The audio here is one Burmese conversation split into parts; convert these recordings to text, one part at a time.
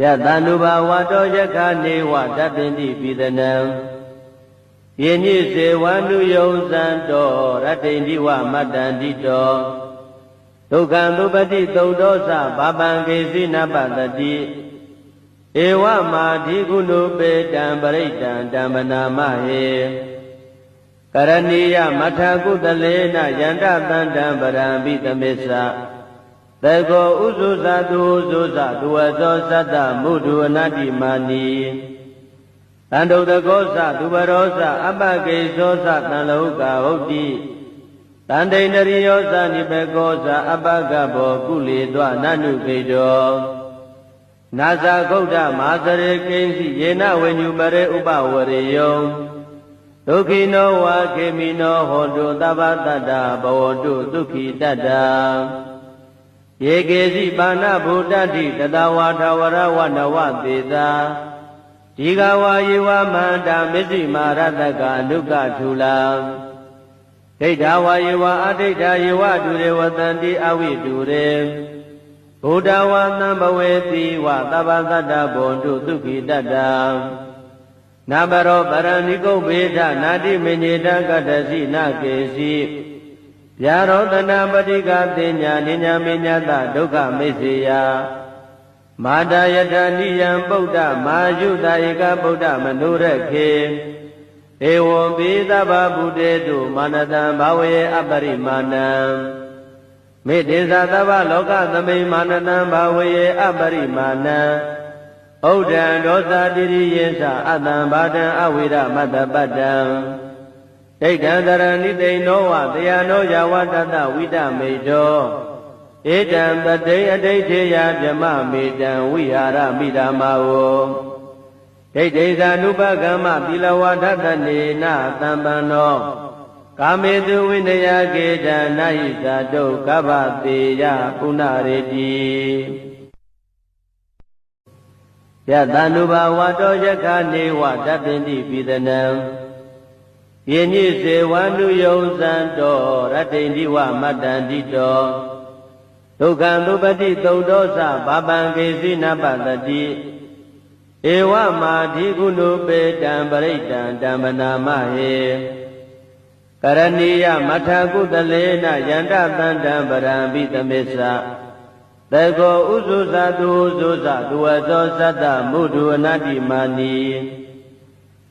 ယတန္တုဘာဝတောယက္ခနေဝတပ္ပိတိပိသနံယေညိစေဝန္တုယုံဇံတောရတ္တိတိဝမတ္တန္တိတောဒုက္ခံသုပတိသုတ်တောသဘာပံကေစီနပတတိဧဝမာဓိကုဏုပေတံပရိတံဓမ္မနာမဟေကရဏီယမထာကုတလေနယန္တသန္တံပရံပိသမစ္ဆသေကောဥဇုဇတုဥဇုဇတုဝသောသတ္တမုဒုအနတ္တိမာနီတန္တုတကောသသူပရောသအပကေသောသတံလောကဟုတ်တိတန္တိန္ဒရိယောသနိပေကောသအပကဘောကုလေသောနနုခေတောနာဇာဂௌဒမာသရေကိဉ္စီယေနဝိညုပရေဥပဝရေယောဒုက္ခိနောဝါခေမိနောဟောတုသဗ္ဗတတ္တဘဝတုဒုက္ခိတတ္တယေကေစီပါဏဗုဒ္ဓတိတတဝါထဝရဝနဝသေသာဒီဃဝါယေဝမန္တာမစ္စည်းမာရတကအနုကထူလာဒိဋ္ဌဝါယေဝအဒိဋ္ဌယေဝတုရေဝတန္တိအဝိတုရေဘုဒ္ဓဝါသံဘဝေတိဝသဗ္ဗသတ္တဘွန်တုဒုက္ခိတတ္တနာဘရောပရဏိကုဗေဒနာတိမေညေတကတ္တစီနကေစီဗျာရောတနာပတိကတင်ညာနိညာမေညတဒုက္ခမိစ္ဆေယမာတာယတနိယံပုဒ္ဓမာယုတဧကဗုဒ္ဓမနုရခေဧဝံပိသဗ္ဗဗုတေတုမာနတံဘာဝေအပရိမာဏံမေတ္တေသသဗ္ဗလောကသမိမာနတံဘာဝေအပရိမာဏံဩဒံဒောသတိရိယေသအတံဘာတံအဝိရမတ္တပတ္တံဒိဋ္ဌံတရဏိတိနောဝတယနောယဝတတဝိတမေတောဧတံတတိအဋိဋ္ဌေယဗြမမေတံဝိဟာရမိဓမ္မာဝဒိဋ္ဌိသ ानु ပကမ္မသီလဝါဒတနေနသံပန္နောကာမေတုဝိနယကေတံနာဟိသတုကဗ္ဗတေယပုဏ္ဏရေတိယတန္တုဘာဝတောယက္ခနေဝတပ္ပိတိပိသနံယေညိစေဝန္တုယုံဇံတောရတ္တိတိဝမတ္တန္တိတောဒုက္ခံသုပတိသုတ်တောသဘာပံကေစီနပတတိဧဝမာဓိကုဏုပေတံပရိတံဓမ္မနာမဟေကရဏီယမထာကုတလေနယန္တသန္တံပရံပိသမစ္ဆသေကောဥဇုဇတုဥဇုဇတုဝသောသတ္တမုဒုအနတ္တိမာနီ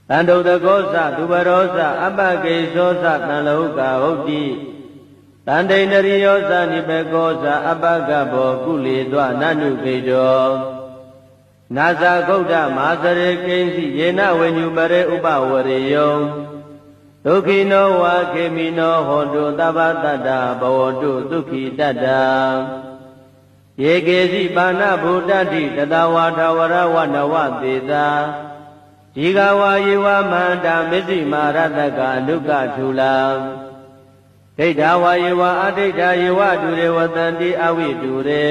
တန္တုတကောသသူပရောသအပကေသောသတံလောကဟုတ်တိတန္တိန္ဒရိယောသနိပေကောသအပကဘောကုလေသောနနုခေတောနာဇာဂௌဒမာသရေကိဉ္စီယေနဝိညုပရေဥပဝရေယောဒုက္ခိနောဝါခေမိနောဟောတုသဗ္ဗတတ္တဘဝတုဒုက္ခိတတ္တယေကေစီပါဏဗုဒ္ဓတိတတဝါထဝရဝနဝသေသာဒီဃဝါယေဝမန္တာမစ္စည်းမာရတကအနုကထူလာဒိဋ္ဌဝါယေဝအဒိဋ္ဌယေဝတုရေဝတန္တိအဝိတုရေ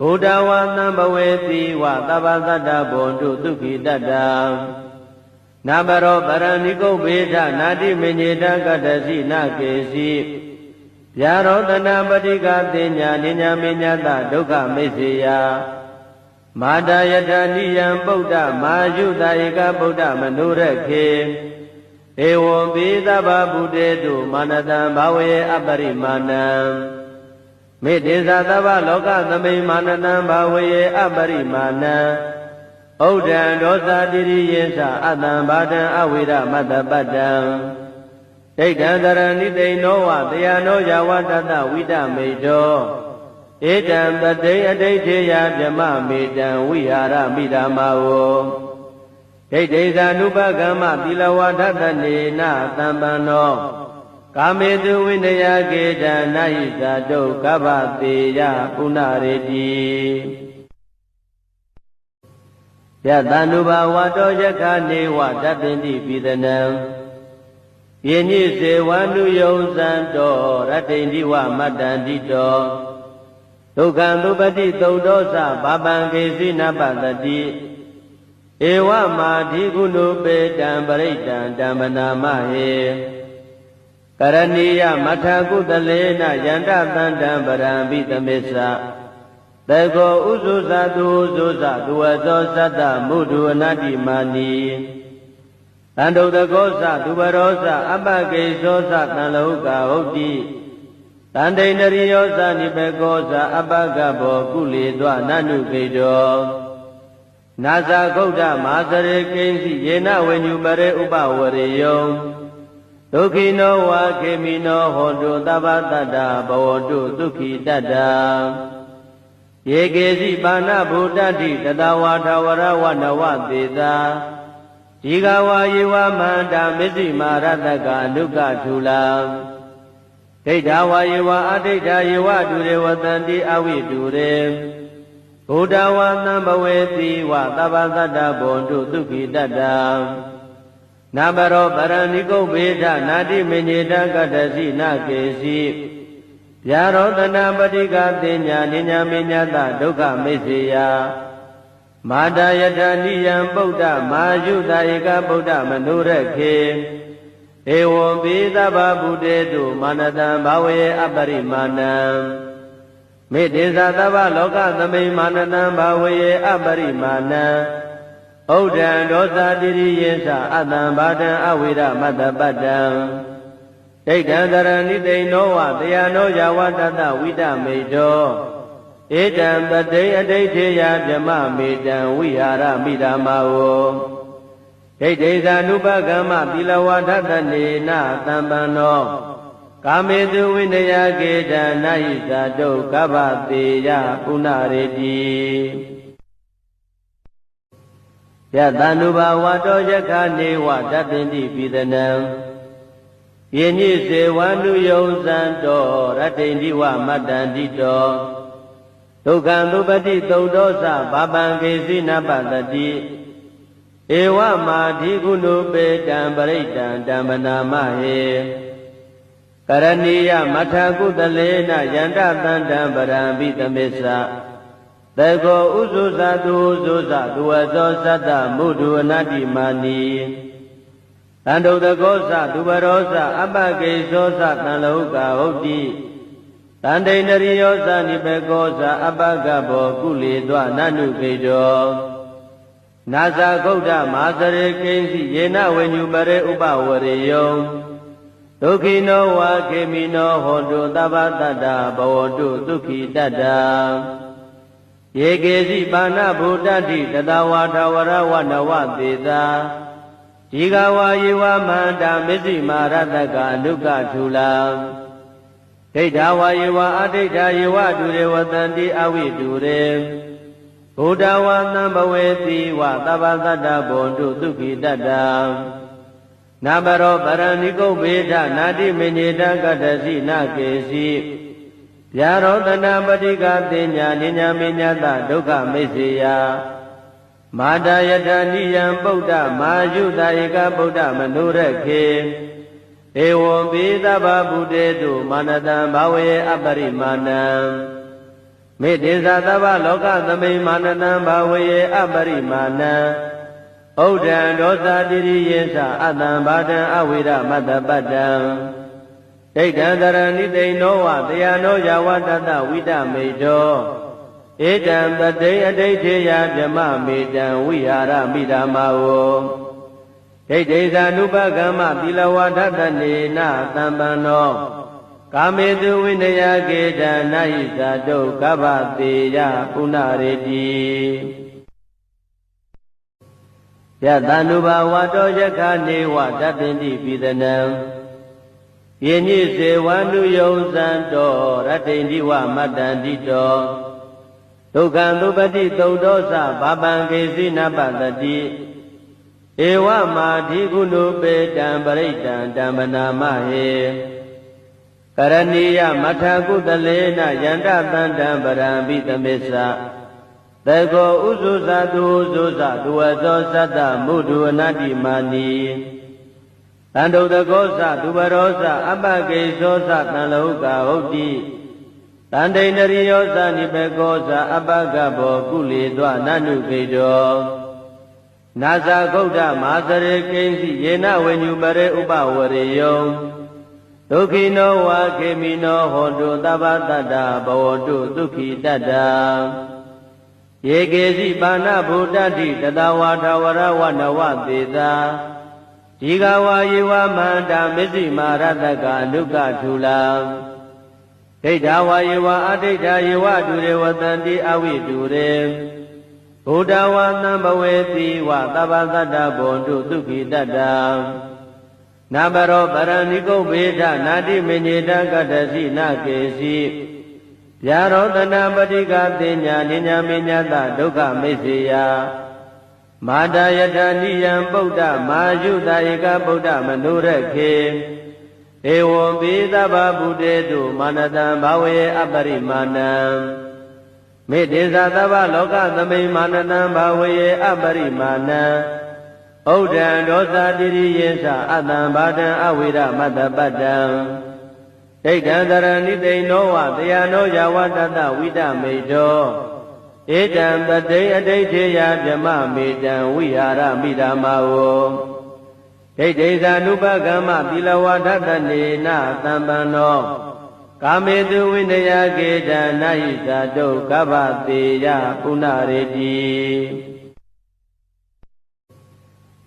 ဘုဒ္ဓဝါသံဘဝေတိဝသဗ္ဗသတ္တဘွန်တုဒုက္ခိတတ္တနာဘရောပရဏိကုဗေဒနာတိမေညေတကတ္တစီနကေစီဗျာရောတနာပတိကတင်ညာနိညာမေညတဒုက္ခမိစ္ဆေယမာတာယတနိယံပုဒ္ဓမာယုတဧကဗုဒ္ဓမနုရခေဧဝံပိသဗ္ဗဗုတေတုမာနတံဘာဝေအပရိမာဏံမေတ္တေသသဗ္ဗလောကသမိမာနတံဘာဝေအပရိမာဏံဩဒံဒောသတိရိယေသအတံဘာတံအဝိရမတ္တပတ္တံဒိဋ္ဌံတရဏိတိနောဝတယနောယဝတတဝိတမေတောဧတံတတိအဋိဋ္ဌေယဗြမမေတံဝိဟာရမိဓမ္မာဝဒိဋ္ဌိသ ानु ပကမ္မသီလဝါဒတနေနသံပန္နောကာမေတုဝိနယကေတံနာဟိသတုကဗ္ဗတေယပုဏ္ဏရေတိယတန္တုဘာဝတောယက္ခနေဝတပ္ပိတိပိသနံယေညိစေဝန္တုယုံဇံတောရတ္တိတိဝမတ္တန္တိတောဒုက္ခံသုပတိသုတ်တောသဘာပံကေစီနပတတိဧဝမာဓိကုဏုပေတံပရိတံဓမ္မနာမဟေကရဏီယမထာကုတလေနယန္တသန္တံပရံပိသမစ္ဆ တေကောဥဇုဇာတုဥဇုဇာသူဝသောသတ္တမုဒုအနတ္တိမာနီတန္တုတကောသသူဘရောသအပကိသောသတံလောကဟုတ်တိတန္တိန္ဒရိယောသနိဘေကောသအပကဘောကုလေသောနနုကိတောနာဇာဂௌဒမာသရေကိဉ္စီယေနဝေညုပရေဥပဝရေယောဒုက္ခိနောဝါခေမိနောဟောတုသဗ္ဗတတ္တဘဝတုဒုက္ခိတတ္တယေကေစီပါဏဗုဒ္ဓတိတတဝါထဝရဝနဝသေသာဒီဃဝါယေဝမန္တာမစ္စည်းမာရတကအနုကထူလာဒိဋ္ဌဝါယေဝအဒိဋ္ဌယေဝတုရေဝတန္တိအဝိတုရေဘုဒ္ဓဝါသံဘဝေတိဝသဗ္ဗတတ္တဘောတုဒုက္ခိတတ္တနာဘရောပရဏိကုဗ္ဗေဒနာတိမညေတကတ္တစီနကေစီဗျာရောတနာပတိကတင်ညာနိညာမေညတဒုက္ခမိစ္ဆေယမာတယထာနိယံဗုဒ္ဓမာယုတဧကဗုဒ္ဓမနုရခေဧဝံပိသဗ္ဗဗုတေတုမာနတံဘာဝေအပရိမာဏံမေတ္တေသသဗ္ဗလောကသမိမာနတံဘာဝေအပရိမာဏံဩဒံဒောသတိရိယေသအတံဘာတံအဝိရမတ္တပတ္တံဒိဋ္ဌံတရဏိတိန်နောဝတယနောယဝတတဝိတမေတောဧတံပတိအဋိဋ္ဌေယဗြမမေတံဝိဟာရမိဓမ္မာဝဒိဋ္ဌိဇာနုပကမ္မသီလဝါဒတနေနသံပန္နောကာမေတုဝိနယကေတံနာဟိဇာတုကဗ္ဗတေယပုဏ္ဏရေတိယတန္တုဘာဝတောယခာနေဝတတ္တိပိသနံယေညိစေဝန္တုယုံဇံတောရတ္တိန္ဒီဝမတ္တန္တိတောဒုက္ခံသုပတိသုတ်တောသဘာပံကေစီနပတတိဧဝမာဓိကုဏုပေတံပရိတံဓမ္မနာမဟေကရဏီယမထာကုတလေနယန္တတန္တံပရံပိသမေသတေကောဥဇုဇာတုဥဇုဇာသူဝသောသတ္တမုဒုအနတ္တိမာနီတန္တုတကောသသူဘရောသအပကိသောသတံလောကဟုတ်တိတန္တိန္ဒရိယောသနိဘေကောသအပကဘောကုလေသောနနုကိတောနာဇာဂௌဒမာသရေကိဉ္စီယေနဝေညုပရေဥပဝရေယောဒုက္ခိနောဝါခေမိနောဟောတုသဗ္ဗတတ္တဘဝတုဒုက္ခိတတ္တယေကေစီပါဏဗုဒ္ဓတိတတဝါထဝရဝနဝသေသာဒီဃဝါယေဝမန္တာမစ္စည်းမာရတကအနုကထူလာဒိဋ္ဌဝါယေဝအဒိဋ္ဌယေဝတုရေဝတန္တိအဝိတုရေဘုဒ္ဓဝါသံဘဝေတိဝသဗ္ဗတတ္တဘောတုဒုက္ခိတတ္တနာဘရောပရဏိကုဗ္ဗေဒနာတိမညေတကတ္တစီနကေစီဗျာရောတနာပတိကတင်ညာနိညာမေညတဒုက္ခမိစ္ဆေယမာတယထာနိယံဗုဒ္ဓမာယုတဧကဗုဒ္ဓမနုရခေဧဝံပိသဗ္ဗဗုတေတုမာနတံဘာဝေအပရိမာဏံမေတ္တေသသဗ္ဗလောကသမိမာနတံဘာဝေအပရိမာဏံဩဒံဒောသတိရိယေသအတံဘာတံအဝိရမတ္တပတ္တံဒိဋ္ဌံတရဏိတိန်နောဝတယနောယဝတတဝိတမေတောဧတံပတိအဋိဋ္ဌေယဗြမမေတံဝိဟာရမိဓမ္မာဝဒိဋ္ဌိဇာနုပကမ္မသီလဝါဒတနေနသံပန္နောကာမေတုဝိနယကေတံနာဟိဇာတုကဗ္ဗတေယပုဏ္ဏရေတိယတန္တုဘာဝတောယခာနေဝတတ္တိပိသနံယေညိစေဝန္တုယုံဇံတောရတ္တိန္ဒီဝမတ္တန္တိတောဒုက္ခံသုပတိသုတ်တောသဘာပံကေစီနပတတိဧဝမာဓိကုဏုပေတံပရိတံဓမ္မနာမဟေကရဏီယမထာကုတလေနယန္တတန္တံပရံပိသမေသတေကောဥဇုဇာတုဥဇုဇာသူဝသောသတ္တမုဒုအနတ္တိမာနီတန္တုတကောသသူဘရောသအပကိသောသတံလောကဟုတ်တိတန္တိန္ဒရိယောသနိဘေကောသအပကဘောကုလေသောနနုကိတောနာဇာဂௌဒမာသရေကိဉ္စီယေနဝေညုပရေဥပဝရေယောဒ ဒုက္ခိနောဝါခေမိနောဟောတုသဗ္ဗတတ္တဘဝတုဒုက္ခိတတ္တယေကေစီပါဏဗုဒ္ဓတိတတဝါထဝရဝနဝသေသာဒီဃဝါယေဝမန္တာမစ္စည်းမာရတကအနုကထူလာဒိဋ္ဌဝါယေဝအဒိဋ္ဌယေဝဒုရေဝတန္တိအဝိတုရေဘုဒ္ဓဝါသံဘဝေတိဝသဗ္ဗတတ္တဘောတုဒုက္ခိတတ္တနာဘရောပရဏိကုဗေဒနာတိမညေတကတ္တစီနာကေစီဗျာရောတနာပတိကသေညာနိညာမေညာတဒုက္ခမိစ္ဆေယမာတာယထာနိယံပုဒ္ဓမာယုတဧကဗုဒ္ဓမနုရခေဧဝံပိသဗ္ဗဗုတေတုမာနတံဘာဝေအပရိမာဏံမေတ္တေသသဗ္ဗလောကသမိမာနတံဘာဝေအပရိမာဏံဩဒံဒောသတိရိယေသအတံဘာဒံအဝိရမတ္တပတ္တံဒိဋ္ဌံတရဏိသိနောဝတယနောယဝတတဝိဒမေတောဧတံပတိအဋိဋ္ဌေယဗြမမေတံဝိဟာရမိဓမ္မာဝဒိဋ္ဌိသာနုပကမ္မသီလဝါဒတနေနသံပန္နောကာမေတုဝိနယကေတံနာဟိသတုကဗ္ဗတေယပုဏ္ဏရေတိ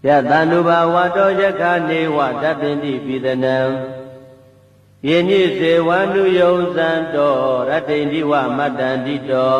ယတန္တုဘာဝတောယခာနေဝတပ္ပိတိပိသနံယေညိစေဝန္တုယုံဇံတောရတ္တိန္ဒီဝမတ္တန္တိတော